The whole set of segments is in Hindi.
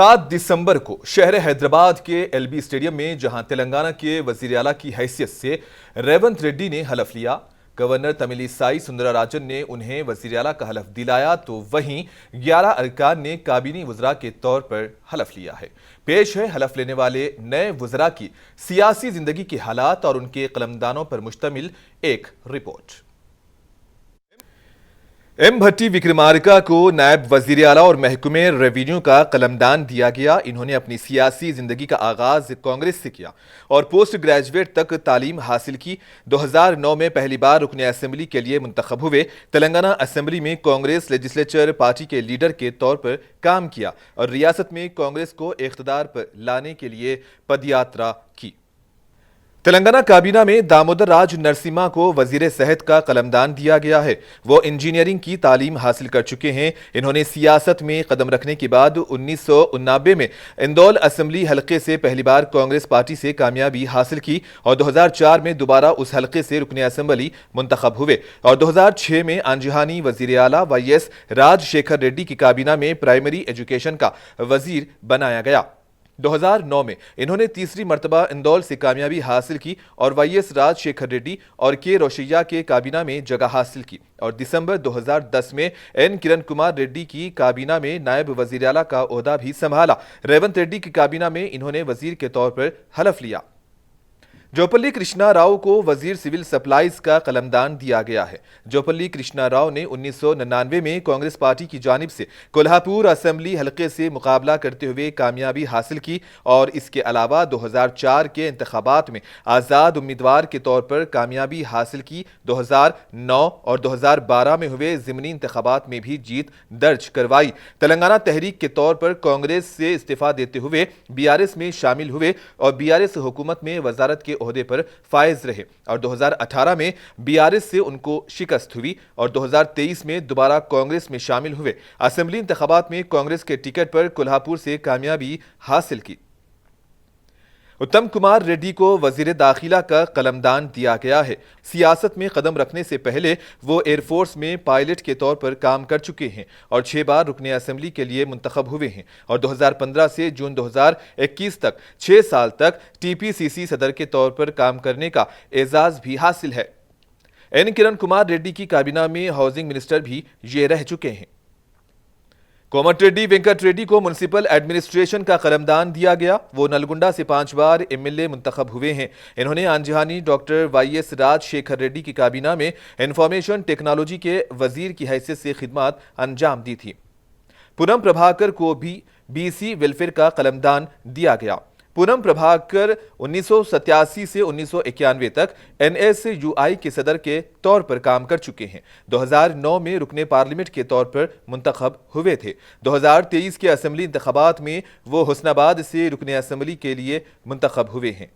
7 दिसंबर को शहर हैदराबाद के एलबी स्टेडियम में जहां तेलंगाना के वजीर आला की हैसियत से रेवंत रेड्डी ने हलफ लिया, गवर्नर तमिलिसाई सुंदरराजन ने उन्हें वजीर आला का हलफ दिलाया, तो वहीं 11 अरकान ने काबीनी वज़रा के तौर पर हलफ लिया है। पेश है हलफ लेने वाले नए वज़रा की सियासी जिंदगी के हालात और उनके कलमदानों पर मुश्तमिल एक रिपोर्ट। एम भट्टी विक्रमार्का को नायब वजीर आला और महकमे रेवेन्यू का कलमदान दिया गया। इन्होंने अपनी सियासी जिंदगी का आगाज कांग्रेस से किया और पोस्ट ग्रेजुएट तक तालीम हासिल की। 2009 में पहली बार रुकने असेंबली के लिए मुंतखब हुए। तेलंगाना असेंबली में कांग्रेस लेजिस्लेचर पार्टी के लीडर के तौर पर काम किया और रियासत में कांग्रेस को इख्तिदार पर लाने के लिए पदयात्रा की। तेलंगाना काबीना में दामोदर राज नरसिम्हा को वजीर सेहत का कलमदान दिया गया है। वो इंजीनियरिंग की तालीम हासिल कर चुके हैं। इन्होंने सियासत में कदम रखने के बाद 1989 में इंदौल असेंबली हलके से पहली बार कांग्रेस पार्टी से कामयाबी हासिल की और 2004 में दोबारा उस हलके से रुकने असेंबली मुंतखब हुए और 2006 में आंजहानी वजीर आला वाईएस राजशेखर रेड्डी की काबीना में प्राइमरी एजुकेशन का वजीर बनाया गया। 2009 में इन्होंने तीसरी मर्तबा इंदौल से कामयाबी हासिल की और वाईएस राजशेखर रेड्डी और के रोशैया के काबीना में जगह हासिल की और दिसंबर 2010 में एन किरण कुमार रेड्डी की काबीना में नायब वजीर आला का ओहदा भी संभाला। रेवंत रेड्डी की काबीना में इन्होंने वजीर के तौर पर हलफ लिया। जोपल्ली कृष्णा राव को वजीर सिविल सप्लाईज का कलमदान दिया गया है। जोपल्ली कृष्णा राव ने 1999 में कांग्रेस पार्टी की जानिब से कोल्हापुर असेंबली हलके से मुकाबला करते हुए कामयाबी हासिल की और इसके अलावा 2004 के इंतखाबात में आज़ाद उम्मीदवार के तौर पर कामयाबी हासिल की। 2009 और 2012 में हुए ज़िमनी इंतखाबात में भी जीत दर्ज करवाई। तेलंगाना तहरीक के तौर पर कांग्रेस से इस्तीफा देते हुए बीआरएस में शामिल हुए और बीआरएस हुकूमत में वजारत के ओहदे पर फायज रहे और 2018 में बीआरएस से उनको शिकस्त हुई और 2023 में दोबारा कांग्रेस में शामिल हुए। असेंबली इंतखाबात में कांग्रेस के टिकट पर कोल्हापुर से कामयाबी हासिल की। उत्तम कुमार रेड्डी को वजीर दाखिला का कलमदान दिया गया है। सियासत में कदम रखने से पहले वो एयरफोर्स में पायलट के तौर पर काम कर चुके हैं और 6 बार रुकने असेंबली के लिए मुंतखब हुए हैं और 2015 से जून 2021 तक 6 साल तक टीपीसीसी सदर के तौर पर काम करने का एजाज भी हासिल है। एन किरण कुमार रेड्डी की काबीना में हाउसिंग मिनिस्टर भी ये रह चुके हैं। कोमटिरेड्डी वेंकट रेड्डी को म्युनिसिपल एडमिनिस्ट्रेशन का कलमदान दिया गया। वो नलगुंडा से 5 बार एमएलए मुंतखब हुए हैं। इन्होंने आंजहानी डॉक्टर वाईएस राजशेखर रेड्डी की काबीना में इंफॉर्मेशन टेक्नोलॉजी के वजीर की हैसियत से खिदमत अंजाम दी थी। पूनम प्रभाकर को भी बीसी वेलफेयर का कलमदान दिया गया। पूनम प्रभाकर 1987 से 1991 तक एनएसयूआई के सदर के तौर पर काम कर चुके हैं। 2009 में रुकने पार्लियामेंट के तौर पर मुंतखब हुए थे। 2023 के असेंबली इंतखाबात में वो हुस्नाबाद से रुकने असेंबली के लिए मुंतखब हुए हैं।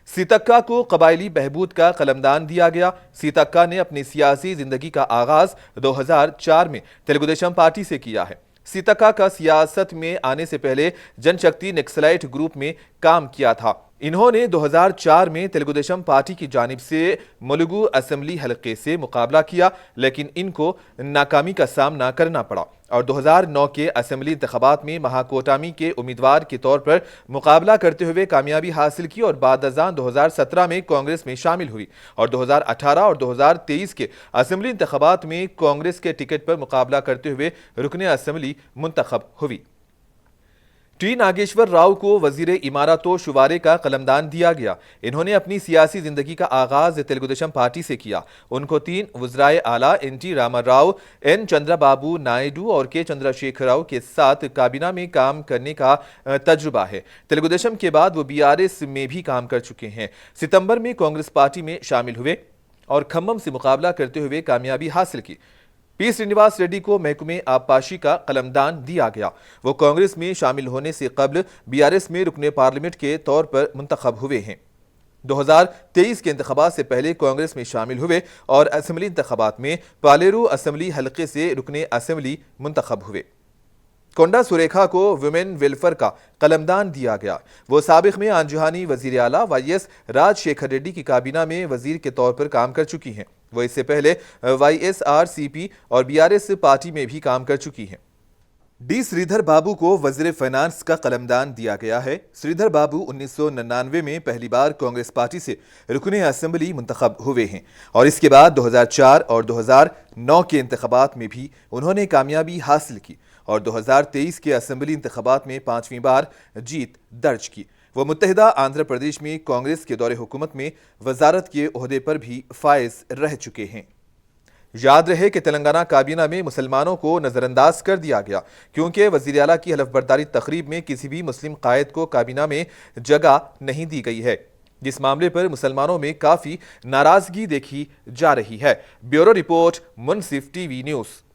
सीतक्का को कबायली बहबूद का कलमदान दिया गया। सीतक्का ने अपनी सियासी जिंदगी का आगाज 2004 में तेलुगु देशम पार्टी से किया है। सीतक्का का सियासत में आने से पहले जनशक्ति नक्सलाइट ग्रुप में काम किया था। इन्होंने 2004 में तेलुगु देशम पार्टी की जानिब से मुलुगु असेंबली हलके से मुकाबला किया, लेकिन इनको नाकामी का सामना करना पड़ा और 2009 के असेंबली इंतखाबात में महाकोटामी के उम्मीदवार के तौर पर मुकाबला करते हुए कामयाबी हासिल की और बाद अज़ान 2017 में कांग्रेस में शामिल हुई और 2018 और 2023 के असेंबली इंतखाबात में कांग्रेस के टिकट पर मुकाबला करते हुए रुकने असेंबली मुंतखब हुई। टी नागेश्वर राव को वजीर इमारत व शुमारे का कलमदान दिया गया। इन्होंने अपनी सियासी जिंदगी का आगाज तेलुगु देशम पार्टी से किया। उनको 3 वज़राए आला एन.टी. रामाराव, एन. चंद्रबाबू नायडू और के. चंद्रशेखर राव के साथ काबीना में काम करने का तजुर्बा है। तेलुगु देशम के बाद वो बीआरएस में भी काम कर चुके हैं। सितंबर में कांग्रेस पार्टी में शामिल हुए और खम्मम से मुकाबला करते हुए कामयाबी हासिल की। पी श्रीनिवास रेड्डी को महकमे आबपाशी का कलमदान दिया गया। वो कांग्रेस में शामिल होने से कबल बीआरएस में रुकने पार्लियामेंट के तौर पर मुंतखब हुए हैं। 2023 के इंतखाबात से पहले कांग्रेस में शामिल हुए और असेंबली इंतखाबात में पालेरू असेंबली हलके से रुकने असेंबली मुंतखब हुए। कोंडा सुरेखा को वुमेन वेलफेयर का कलमदान दिया गया। वो साबिक में आंजहानी वजीर आला वाईएस राजशेखर रेड्डी की काबीना में वजीर के तौर पर काम कर चुकी हैं। वो इससे पहले वाईएसआरसीपी और बीआरएस पार्टी में भी काम कर चुकी हैं। डी श्रीधर बाबू को वजीर फाइनेंस का कलमदान दिया गया है। श्रीधर बाबू 1999 में पहली बार कांग्रेस पार्टी से रुकने असेंबली मुंतखब हुए हैं और इसके बाद 2004 और 2009 के इंतखाबात में भी उन्होंने कामयाबी हासिल की और 2023 के असेंबली इंतखाबात में 5वीं बार जीत दर्ज की। वो मुत्तहिदा आंध्र प्रदेश में कांग्रेस के दौरे हुकूमत में वजारत के ओहदे पर भी फाइज रह चुके हैं। याद रहे कि तेलंगाना काबीना में मुसलमानों को नजरअंदाज कर दिया गया क्योंकि वजीर आला की हलफबरदारी तकरीब में किसी भी मुस्लिम कायद को काबीना में जगह नहीं दी गई है, जिस मामले पर मुसलमानों में काफी नाराजगी देखी जा रही है। ब्यूरो रिपोर्ट, मुनसिफ टीवी न्यूज।